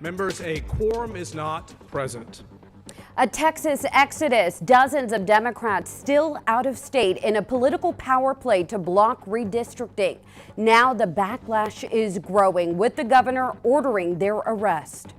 Members, a quorum is not present. A Texas exodus, dozens of Democrats still out of state in a political power play to block redistricting. Now the backlash is growing, with the governor ordering their arrest.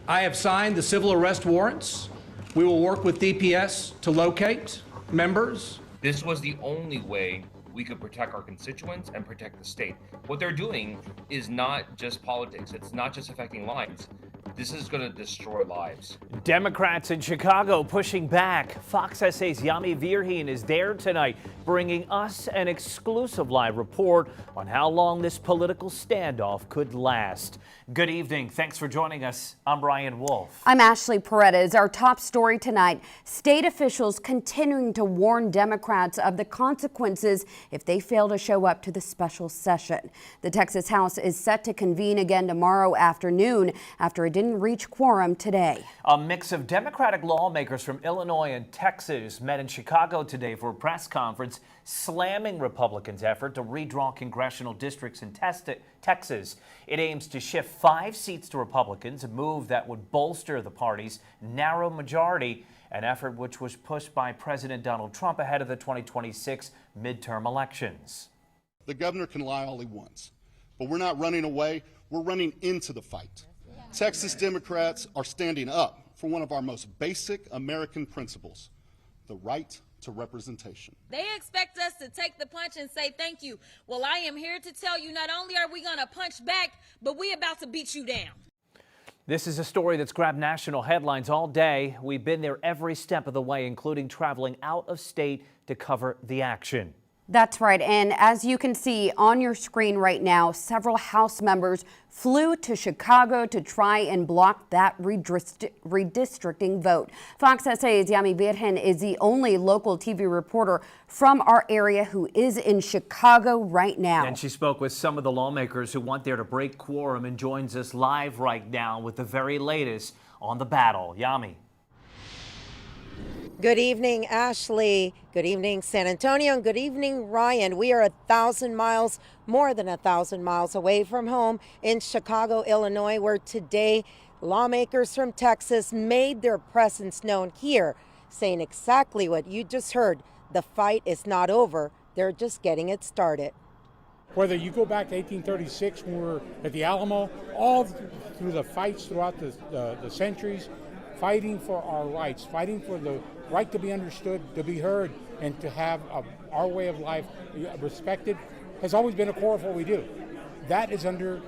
I have signed the civil arrest warrants. We will work with DPS to locate members. This was the only way we could protect our constituents and protect the state. What they're doing is not just politics. It's not just affecting lives. This is going to destroy lives. Democrats in Chicago pushing back. Fox SA's Yami Virgin is there tonight, bringing us an exclusive live report on how long this political standoff could last. Good evening. Thanks for joining us. I'm Brian Wolf. I'm Ashley Paredes. Our top story tonight, state officials continuing to warn Democrats of the consequences if they fail to show up to the special session. The Texas House is set to convene again tomorrow afternoon after it didn't reach quorum today. A mix of Democratic lawmakers from Illinois and Texas met in Chicago today for a press conference slamming Republicans' effort to redraw congressional districts in Texas. It aims to shift 5 seats to Republicans, a move that would bolster the party's narrow majority, an effort which was pushed by President Donald Trump ahead of the 2026 midterm elections. The governor can lie all he wants, but we're not running away. We're running into the fight. Texas Democrats are standing up for one of our most basic American principles, the right to representation. They expect us to take the punch and say thank you. Well, I am here to tell you, not only are we going to punch back, but we're about to beat you down. This is a story that's grabbed national headlines all day. We've been there every step of the way, including traveling out of state to cover the action. That's right. And as you can see on your screen right now, several House members flew to Chicago to try and block that redistricting vote. Fox SA's Yami Virgin is the only local TV reporter from our area who is in Chicago right now. And she spoke with some of the lawmakers who want there to break quorum and joins us live right now with the very latest on the battle. Yami. Good evening, Ashley. Good evening, San Antonio. And good evening, Ryan. We are 1,000 miles, more than 1,000 miles away from home in Chicago, Illinois, where today lawmakers from Texas made their presence known here, saying exactly what you just heard. The fight is not over. They're just getting it started. Whether you go back to 1836 when we were at the Alamo, all through the fights throughout the centuries, fighting for our rights, fighting for the right to be understood, to be heard, and to have our way of life respected has always been a core of what we do. That is under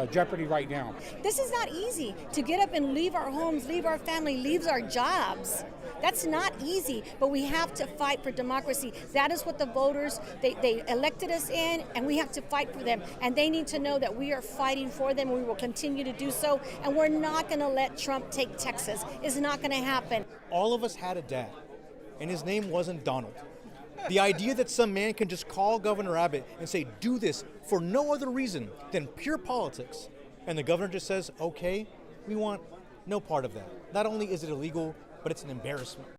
jeopardy right now. This is not easy to get up and leave our homes, leave our family, leave our jobs. That's not easy, but we have to fight for democracy. That is what the voters, they elected us in, and we have to fight for them. And they need to know that we are fighting for them. We will continue to do so, and we're not going to let Trump take Texas. It's not going to happen. All of us had a dad, and his name wasn't Donald. The idea that some man can just call Governor Abbott and say, do this for no other reason than pure politics, and the governor just says, okay, we want no part of that. Not only is it illegal, but it's an embarrassment.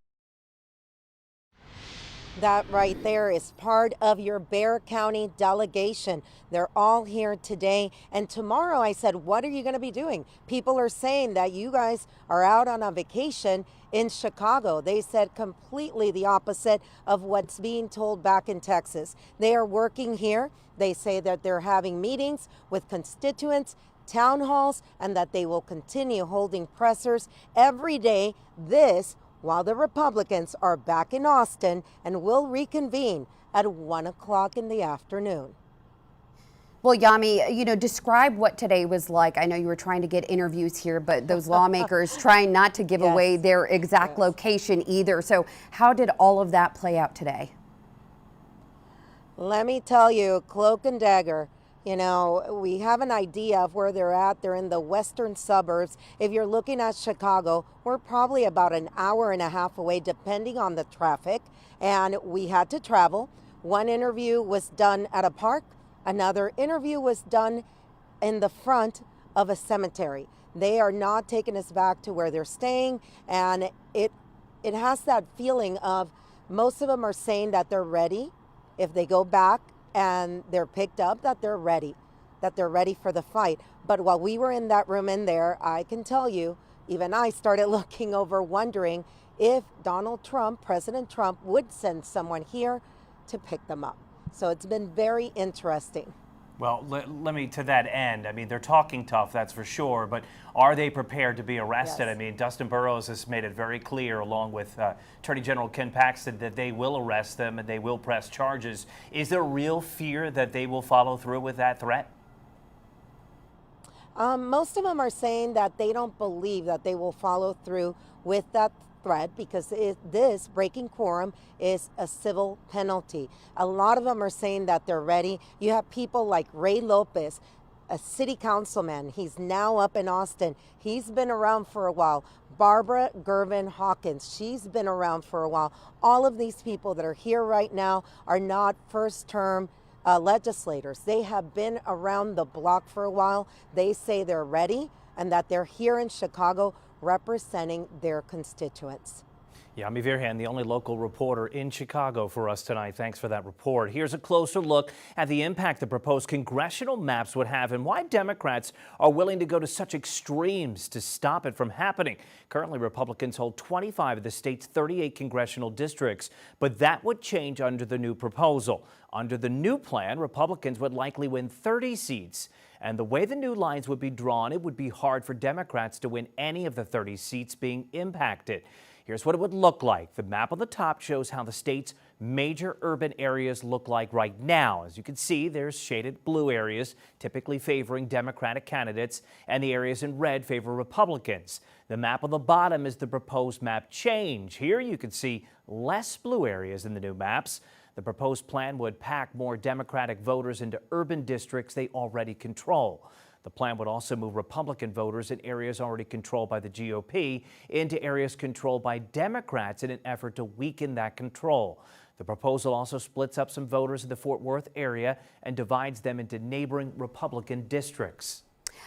That right there is part of your Bexar County delegation. They're all here today. And tomorrow I said, what are you going to be doing? People are saying that you guys are out on a vacation in Chicago. They said completely the opposite of what's being told back in Texas. They are working here. They say that they're having meetings with constituents, town halls, and that they will continue holding pressers every day. This while the Republicans are back in Austin and will reconvene at 1 o'clock in the afternoon. Well, Yami, describe what today was like. I know you were trying to get interviews here, but those lawmakers trying not to give away their exact location either. So how did all of that play out today? Let me tell you, cloak and dagger. We have an idea of where they're at. They're in the western suburbs. If you're looking at Chicago, we're probably about an hour and a half away, depending on the traffic. And we had to travel. One interview was done at a park. Another interview was done in the front of a cemetery. They are not taking us back to where they're staying. And it has that feeling of most of them are saying that they're ready if they go back and they're picked up, that they're ready. that they're ready for the fight. But while we were in that room in there, I can tell you, even I started looking over, wondering if Donald Trump, President Trump, would send someone here to pick them up. So it's been very interesting. Well, let me, to that end, I mean, they're talking tough, that's for sure, but are they prepared to be arrested? Yes. I mean, Dustin Burrows has made it very clear, along with Attorney General Ken Paxton, that they will arrest them and they will press charges. Is there real fear that they will follow through with that threat? Most of them are saying that they don't believe that they will follow through with that threat because this breaking quorum is a civil penalty. A lot of them are saying that they're ready. You have people like Ray Lopez, a city councilman. He's now up in Austin. He's been around for a while. Barbara Gervin Hawkins, she's been around for a while. All of these people that are here right now are not first-term legislators. They have been around the block for a while. They say they're ready and that they're here in Chicago representing their constituents. Yami Virgin, the only local reporter in Chicago for us tonight. Thanks for that report. Here's a closer look at the impact the proposed congressional maps would have and why Democrats are willing to go to such extremes to stop it from happening. Currently, Republicans hold 25 of the state's 38 congressional districts, but that would change under the new proposal. Under the new plan, Republicans would likely win 30 seats. And the way the new lines would be drawn, it would be hard for Democrats to win any of the 30 seats being impacted. Here's what it would look like. The map on the top shows how the state's major urban areas look like right now. As you can see, there's shaded blue areas, typically favoring Democratic candidates, and the areas in red favor Republicans. The map on the bottom is the proposed map change. Here you can see less blue areas in the new maps. The proposed plan would pack more Democratic voters into urban districts they already control. The plan would also move Republican voters in areas already controlled by the GOP into areas controlled by Democrats in an effort to weaken that control. The proposal also splits up some voters in the Fort Worth area and divides them into neighboring Republican districts.